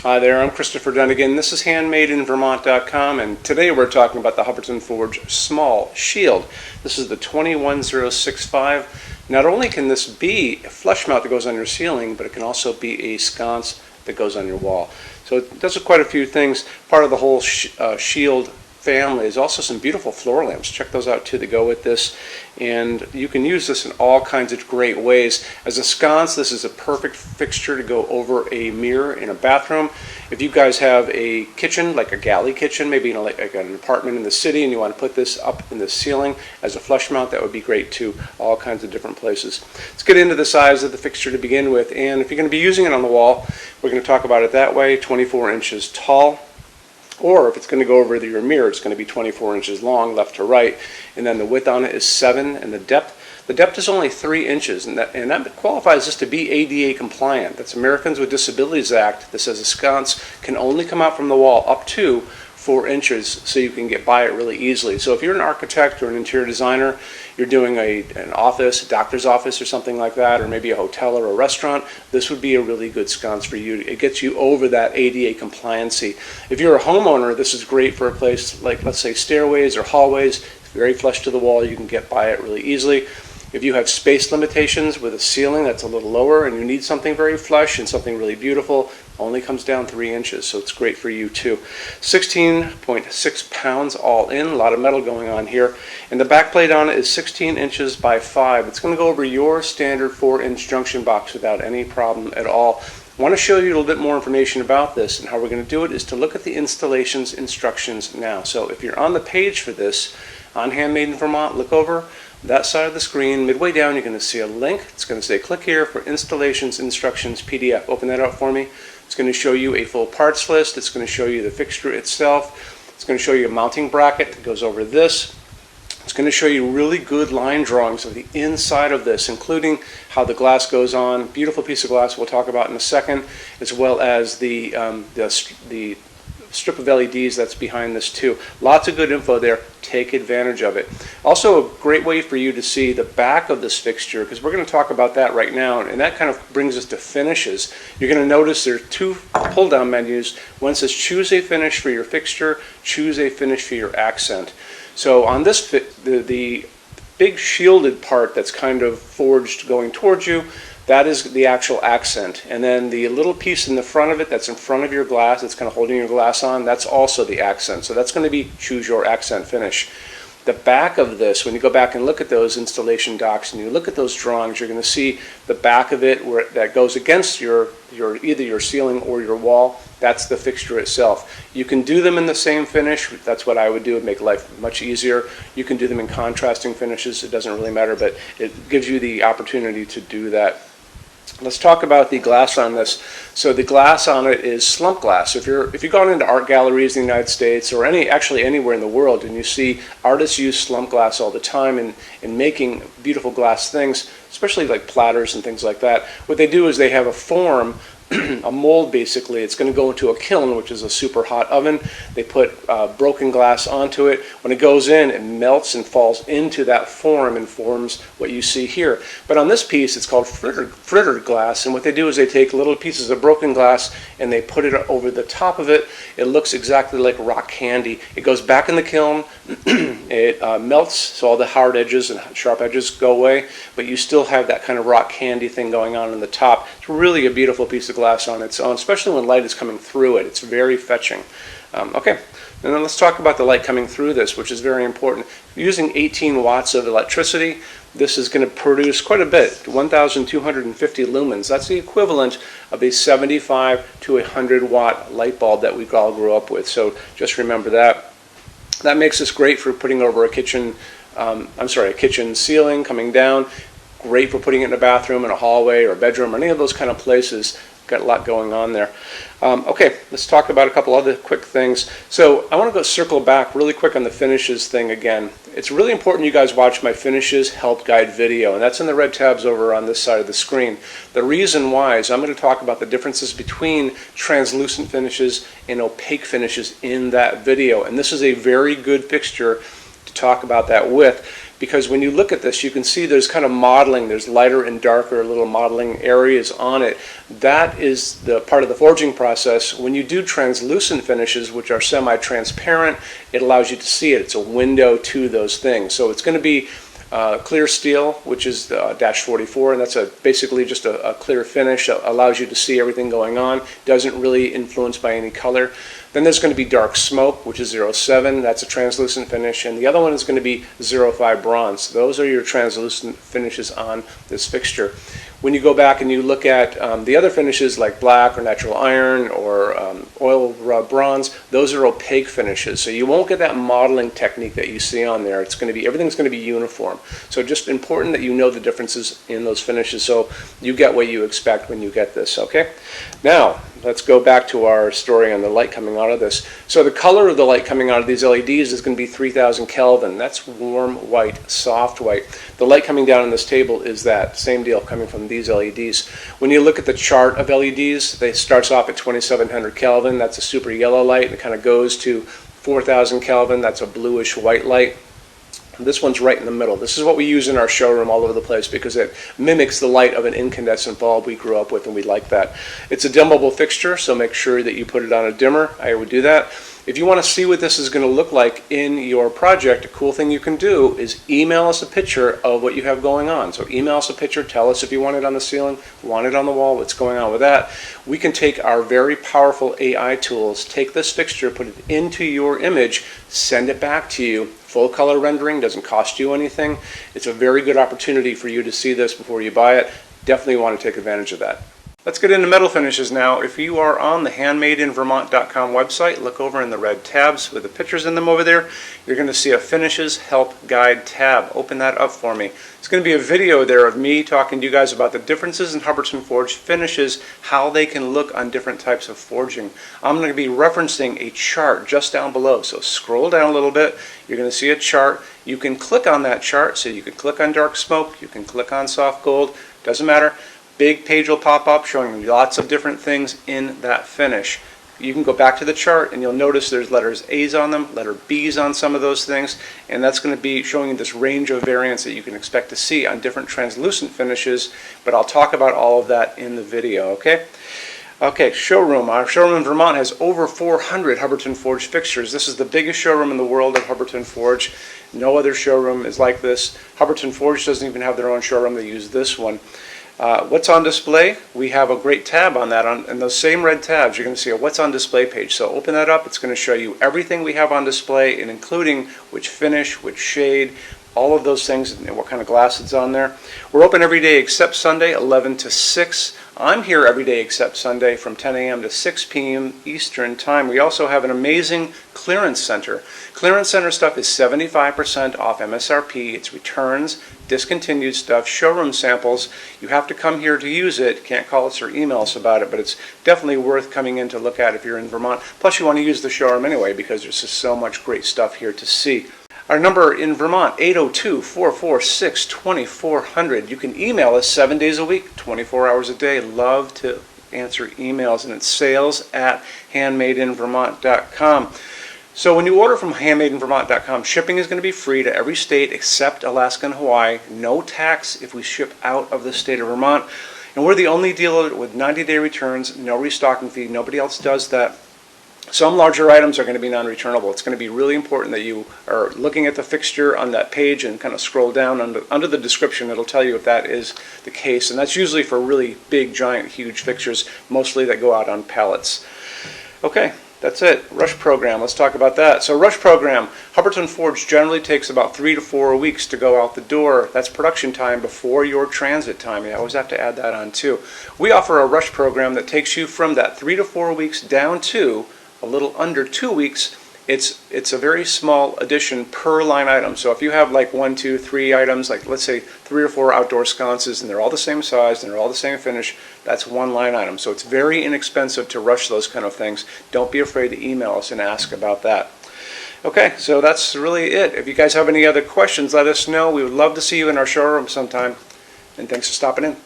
Hi there, I'm Christopher Dunnigan. This is HandmadeInVermont.com, and today we're talking about the Hubbardton Forge Small Shield. This is the 21065. Not only can this be a flush mount that goes on your ceiling, but it can also be a sconce that goes on your wall. So it does quite a few things. Part of the whole shield family is also some beautiful floor lamps. Check those out too that go with this, and you can use this in all kinds of great ways. As a sconce, this is a perfect fixture to go over a mirror in a bathroom. If you guys have a kitchen, like a galley kitchen, maybe like an apartment in the city, and you want to put this up in the ceiling as a flush mount, that would be great too. All kinds of different places. Let's get into the size of the fixture to begin with, and if you're going to be using it on the wall, we're going to talk about it that way. 24 inches tall. Or if it's going to go over your mirror, it's going to be 24 inches long, left to right, and then the width on it is 7, and the depth is only 3 inches, and that qualifies this to be ADA compliant. That's Americans with Disabilities Act that says a sconce can only come out from the wall up to 4 inches, so you can get by it really easily. So if you're an architect or an interior designer, you're doing an office, a doctor's office or something like that, or maybe a hotel or a restaurant, this would be a really good sconce for you. It gets you over that ADA compliancy. If you're a homeowner, this is great for a place like, let's say, stairways or hallways. It's very flush to the wall. You can get by it really easily. If you have space limitations with a ceiling that's a little lower and you need something very flush and something really beautiful, only comes down 3 inches, so it's great for you too. 16.6 pounds all in, a lot of metal going on here. And the back plate on it is 16 inches by 5. It's going to go over your standard 4-inch junction box without any problem at all. I want to show you a little bit more information about this, and how we're going to do it is to look at the installations instructions now. So if you're on the page for this, on Handmade in Vermont, look over that side of the screen. Midway down, you're going to see a link. It's going to say click here for installations instructions PDF. Open that up for me. It's going to show you a full parts list. It's going to show you the fixture itself. It's going to show you a mounting bracket that goes over this. It's going to show you really good line drawings of the inside of this, including how the glass goes on. Beautiful piece of glass we'll talk about in a second, as well as the strip of LEDs that's behind this too. Lots of good info there. Take advantage of it. Also a great way for you to see the back of this fixture, because we're going to talk about that right now, and that kind of brings us to finishes. You're going to notice there are 2 pull down menus. One says choose a finish for your fixture, choose a finish for your accent. So on this, the big shielded part that's kind of forged going towards you, that is the actual accent. And then the little piece in the front of it that's in front of your glass, that's kind of holding your glass on, that's also the accent. So that's going to be choose your accent finish. The back of this, when you go back and look at those installation docs and you look at those drawings, you're going to see the back of it where that goes against either your ceiling or your wall. That's the fixture itself. You can do them in the same finish. That's what I would do. It would make life much easier. You can do them in contrasting finishes. It doesn't really matter, but it gives you the opportunity to do that. Let's talk about the glass on this. So the glass on it is slump glass. If you've gone into art galleries in the United States, or actually anywhere in the world, and you see artists use slump glass all the time in making beautiful glass things, especially like platters and things like that, what they do is they have a form, a mold basically. It's going to go into a kiln, which is a super hot oven. They put broken glass onto it. When it goes in, it melts and falls into that form and forms what you see here. But on this piece, it's called frittered glass, and what they do is they take little pieces of broken glass and they put it over the top of it. It looks exactly like rock candy. It goes back in the kiln. It melts, so all the hard edges and sharp edges go away, but you still have that kind of rock candy thing going on in the top. It's really a beautiful piece of glass on its own, especially when light is coming through it. It's very fetching. Okay, and then let's talk about the light coming through this, which is very important. Using 18 watts of electricity, this is going to produce quite a bit, 1,250 lumens. That's the equivalent of a 75 to 100 watt light bulb that we all grew up with. So just remember that. That makes this great for putting over a kitchen, a kitchen ceiling coming down. Great for putting it in a bathroom, in a hallway, or a bedroom, or any of those kind of places. Got a lot going on there. Okay, let's talk about a couple other quick things. So I want to go circle back really quick on the finishes thing again. It's really important you guys watch my finishes help guide video, and that's in the red tabs over on this side of the screen. The reason why is I'm going to talk about the differences between translucent finishes and opaque finishes in that video, and this is a very good fixture to talk about that with, because when you look at this, you can see there's kind of modeling. There's lighter and darker little modeling areas on it. That is the part of the forging process. When you do translucent finishes, which are semi-transparent, it allows you to see it. It's a window to those things. So it's going to be clear steel, which is dash 44, and that's basically just a clear finish that allows you to see everything going on, doesn't really influence by any color. Then there's going to be dark smoke, which is 07, that's a translucent finish, and the other one is going to be 05 bronze. Those are your translucent finishes on this fixture. When you go back and you look at the other finishes like black or natural iron or oil rub bronze, those are opaque finishes. So you won't get that modeling technique that you see on there. It's going to be, everything's going to be uniform. So just important that you know the differences in those finishes so you get what you expect when you get this, okay? Now, let's go back to our story on the light coming out of this. So the color of the light coming out of these LEDs is going to be 3000 Kelvin. That's warm white, soft white. The light coming down on this table is that same deal coming from these LEDs. When you look at the chart of LEDs, they starts off at 2700 Kelvin. That's a super yellow light, and it kind of goes to 4000 Kelvin. That's a bluish white light. This one's right in the middle. This is what we use in our showroom all over the place because it mimics the light of an incandescent bulb we grew up with, and we like that. It's a dimmable fixture, so make sure that you put it on a dimmer. I would do that. If you want to see what this is going to look like in your project, a cool thing you can do is email us a picture of what you have going on. So email us a picture, tell us if you want it on the ceiling, want it on the wall, what's going on with that. We can take our very powerful AI tools, take this fixture, put it into your image, send it back to you. Full color rendering, doesn't cost you anything. It's a very good opportunity for you to see this before you buy it. Definitely want to take advantage of that. Let's get into metal finishes now. If you are on the HandmadeInVermont.com website, look over in the red tabs with the pictures in them over there. You're going to see a Finishes Help Guide tab. Open that up for me. It's going to be a video there of me talking to you guys about the differences in Hubbardton Forge finishes, how they can look on different types of forging. I'm going to be referencing a chart just down below. So scroll down a little bit. You're going to see a chart. You can click on that chart. So you can click on dark smoke. You can click on soft gold. Doesn't matter. Big page will pop up showing you lots of different things in that finish. You can go back to the chart and you'll notice there's letters A's on them, letter B's on some of those things, and that's going to be showing you this range of variants that you can expect to see on different translucent finishes, but I'll talk about all of that in the video, okay? Okay, showroom. Our showroom in Vermont has over 400 Hubbardton Forge fixtures. This is the biggest showroom in the world of Hubbardton Forge. No other showroom is like this. Hubbardton Forge doesn't even have their own showroom. They use this one. What's on display? We have a great tab on that. And those same red tabs, you're going to see a what's on display page. So open that up. It's going to show you everything we have on display, and including which finish, which shade, all of those things, and what kind of glass it's on there. We're open every day except Sunday, 11 to 6. I'm here every day except Sunday from 10 a.m. to 6 p.m. Eastern Time. We also have an amazing clearance center. Clearance center stuff is 75% off MSRP. It's returns, discontinued stuff, showroom samples. You have to come here to use it. Can't call us or email us about it, but it's definitely worth coming in to look at if you're in Vermont. Plus you want to use the showroom anyway because there's just so much great stuff here to see. Our number in Vermont, 802-446-2400. You can email us 7 days a week, 24 hours a day. Love to answer emails, and it's sales@HandmadeInVermont.com. So when you order from HandmadeInVermont.com, shipping is going to be free to every state except Alaska and Hawaii. No tax if we ship out of the state of Vermont. And we're the only dealer with 90-day returns, no restocking fee. Nobody else does that. Some larger items are going to be non-returnable. It's going to be really important that you are looking at the fixture on that page and kind of scroll down under the description. It'll tell you if that is the case. And that's usually for really big, giant, huge fixtures, mostly that go out on pallets. Okay, that's it. Rush program. Let's talk about that. So rush program, Hubbardton Forge generally takes about 3 to 4 weeks to go out the door. That's production time before your transit time. You always have to add that on too. We offer a rush program that takes you from that 3 to 4 weeks down to a little under 2 weeks. It's a very small addition per line item. So if you have like 1, 2, 3 items, like let's say 3 or 4 outdoor sconces, and they're all the same size and they're all the same finish, that's one line item. So it's very inexpensive to rush those kind of things. Don't be afraid to email us and ask about that. Okay, so that's really it. If you guys have any other questions, let us know. We would love to see you in our showroom sometime. And thanks for stopping in.